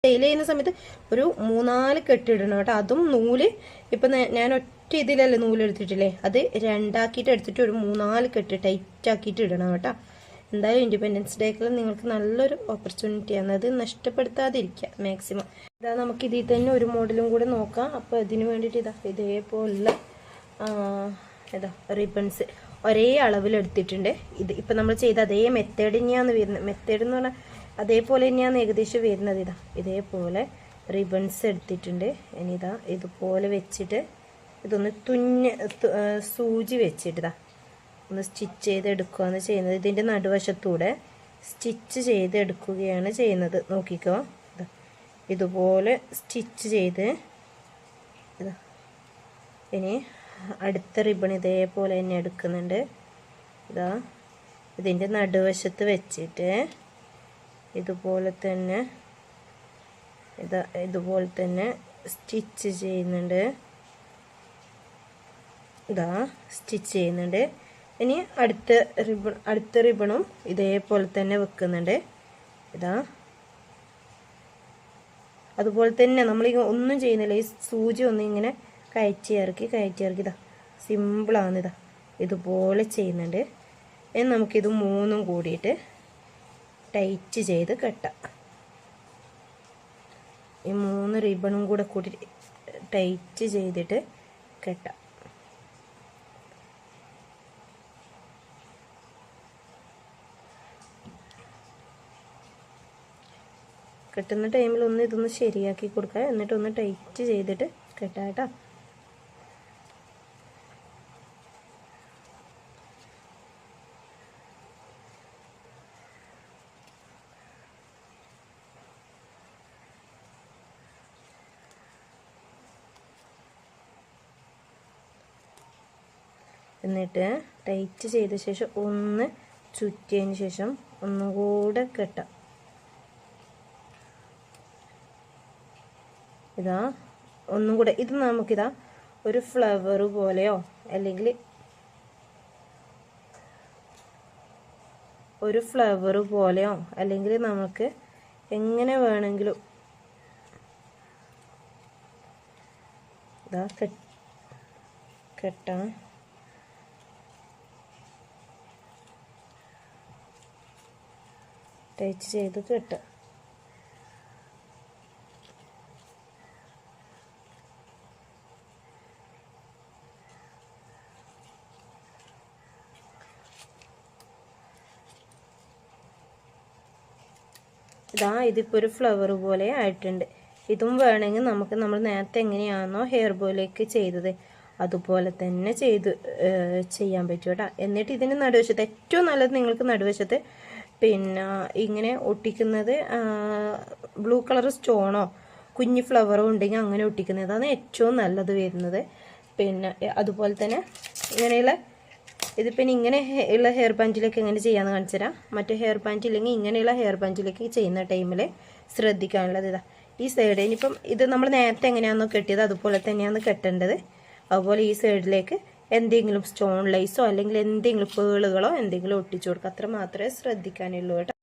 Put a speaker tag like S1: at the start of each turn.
S1: Sale ചെയ്യുന്ന സമയത്ത് ഒരു 3-4 കെട്ടിടണം കേട്ടോ. അതും നൂല് ഇപ്പം ഞാൻ ഒറ്റ ഇതിലല്ലേ നൂല് എടുത്തിട്ടില്ലേ, അത് 2 ആക്കിയിട്ട് എടുത്തിട്ട് ഒരു 3-4 കെട്ട് ടൈറ്റ് ആക്കിയിട്ട് ഇടണം കേട്ടോ. എന്തായാലും ഇൻഡിപെൻഡൻസ് ഡേക്കുള്ള നിങ്ങൾക്ക് നല്ലൊരു ഓപ്പർച്യൂണിറ്റിയാണ്, അത് നഷ്ടപ്പെടുത്താതിരിക്കുക മാക്സിമം. ഇതാ നമുക്ക് ഇതിൽ തന്നെ ഒരു മോഡലും കൂടെ നോക്കാം. അപ്പോൾ ഇതിന് വേണ്ടിയിട്ട് ഇതേപോലുള്ള ഇതാ റിബൺസ് ഒരേ അളവിലെടുത്തിട്ടുണ്ട്. ഇത് ഇപ്പം നമ്മൾ ചെയ്ത അതേ മെത്തേഡ് തന്നെയാണ് വരുന്നത്. മെത്തേഡ് എന്ന് പറഞ്ഞാൽ അതേപോലെ തന്നെയാണ് ഏകദേശം വരുന്നത്. ഇതേപോലെ റിബൺസ് എടുത്തിട്ടുണ്ട്. ഇനി ഇതുപോലെ വെച്ചിട്ട് ഇതൊന്ന് സൂചി വെച്ചിട്ട് ഒന്ന് സ്റ്റിച്ച് ചെയ്തെടുക്കുകയാണ് ചെയ്യുന്നത്. ഇതിൻ്റെ നടുവശത്തൂടെ സ്റ്റിച്ച് ചെയ്തെടുക്കുകയാണ് ചെയ്യുന്നത്. നോക്കിക്കോ, ഇതുപോലെ സ്റ്റിച്ച് ചെയ്ത് ഇനി അടുത്ത റിബൺ ഇതേപോലെ തന്നെ എടുക്കുന്നുണ്ട്. ഇതിൻ്റെ നടുവശത്ത് വെച്ചിട്ട് ഇതുപോലെ തന്നെ സ്റ്റിച്ച് ചെയ്യുന്നുണ്ട്. സ്റ്റിച്ച് ചെയ്യുന്നുണ്ട്. ഇനി അടുത്ത റിബണും ഇതേപോലെ തന്നെ വെക്കുന്നുണ്ട്. അതുപോലെ തന്നെ നമ്മൾ ഒന്നും ചെയ്യുന്നില്ല, ഈ സൂചി ഒന്നും ഇങ്ങനെ കയറ്റി ഇറക്കി സിമ്പിളാണ്. ഇതുപോലെ ചെയ്യുന്നുണ്ട്. ഇനി നമുക്കിത് 3 കൂടിയിട്ട് ടൈറ്റ് ചെയ്ത് കെട്ടാം. ഈ 3 റിബണും കൂടെ കൂടി ടൈറ്റ് ചെയ്തിട്ട് കെട്ടാം. കെട്ടുന്ന ടൈമിൽ ഇതൊന്ന് ശരിയാക്കി കൊടുക്കുക, എന്നിട്ട് ഒന്ന് ടൈറ്റ് ചെയ്തിട്ട് കെട്ടാം കേട്ടോ. എന്നിട്ട് ടൈറ്റ് ചെയ്ത ശേഷം ഒന്ന് ചുറ്റിയതിന് ശേഷം ഒന്നും കൂടെ കെട്ടാം. ഒന്നും കൂടെ ഇത് ഒരു ഫ്ലവർ പോലെയോ അല്ലെങ്കിൽ നമുക്ക് എങ്ങനെ വേണമെങ്കിലും കെട്ടാം. ടൈറ്റ് ചെയ്ത് കെട്ടാം. ഇതിപ്പോൾ ഒരു ഫ്ലവർ പോലെ ആയിട്ടുണ്ട്. ഇതും വേണമെങ്കിൽ നമുക്ക് നമ്മൾ നേരത്തെ എങ്ങനെയാണോ ഹെയർ ബോയിലേക്ക് ചെയ്തത് അതുപോലെ തന്നെ ചെയ്യാൻ പറ്റും കേട്ടോ. എന്നിട്ട് ഇതിന് നടുവശത്ത് ഏറ്റവും നല്ലത് നിങ്ങൾക്ക് നടുവശത്ത് പിന്നെ ഇങ്ങനെ ഒട്ടിക്കുന്നത് ബ്ലൂ കളർ സ്റ്റോണോ കുഞ്ഞു ഫ്ലവറോ ഉണ്ടെങ്കിൽ അങ്ങനെ ഒട്ടിക്കുന്നതാണ് ഏറ്റവും നല്ലത് വരുന്നത്. പിന്നെ അതുപോലെ തന്നെ ഇങ്ങനെയുള്ള ഇതിപ്പോൾ ഇങ്ങനെ ഉള്ള ഹെയർ ബാൻഡിലേക്ക് എങ്ങനെ ചെയ്യാമെന്ന് കാണിച്ചു തരാം. മറ്റേ ഹെയർ ബാൻഡ് ഇല്ലെങ്കിൽ ഇങ്ങനെയുള്ള ഹെയർ ബാൻഡിലേക്ക് ചെയ്യുന്ന ടൈമിൽ ശ്രദ്ധിക്കാനുള്ളത് ഈ സൈഡ്. ഇനിയിപ്പം ഇത് നമ്മൾ നേരത്തെ എങ്ങനെയാണെന്നോ കെട്ടിയത് അതുപോലെ തന്നെയാണ് കെട്ടേണ്ടത്. അതുപോലെ ഈ സൈഡിലേക്ക് എന്തെങ്കിലും സ്റ്റോൺ ലൈസോ അല്ലെങ്കിൽ എന്തെങ്കിലും പേളുകളോ എന്തെങ്കിലും ഒട്ടിച്ചു കൊടുക്കുക. അത്ര മാത്രമേ ശ്രദ്ധിക്കാനുള്ളൂ കേട്ടോ.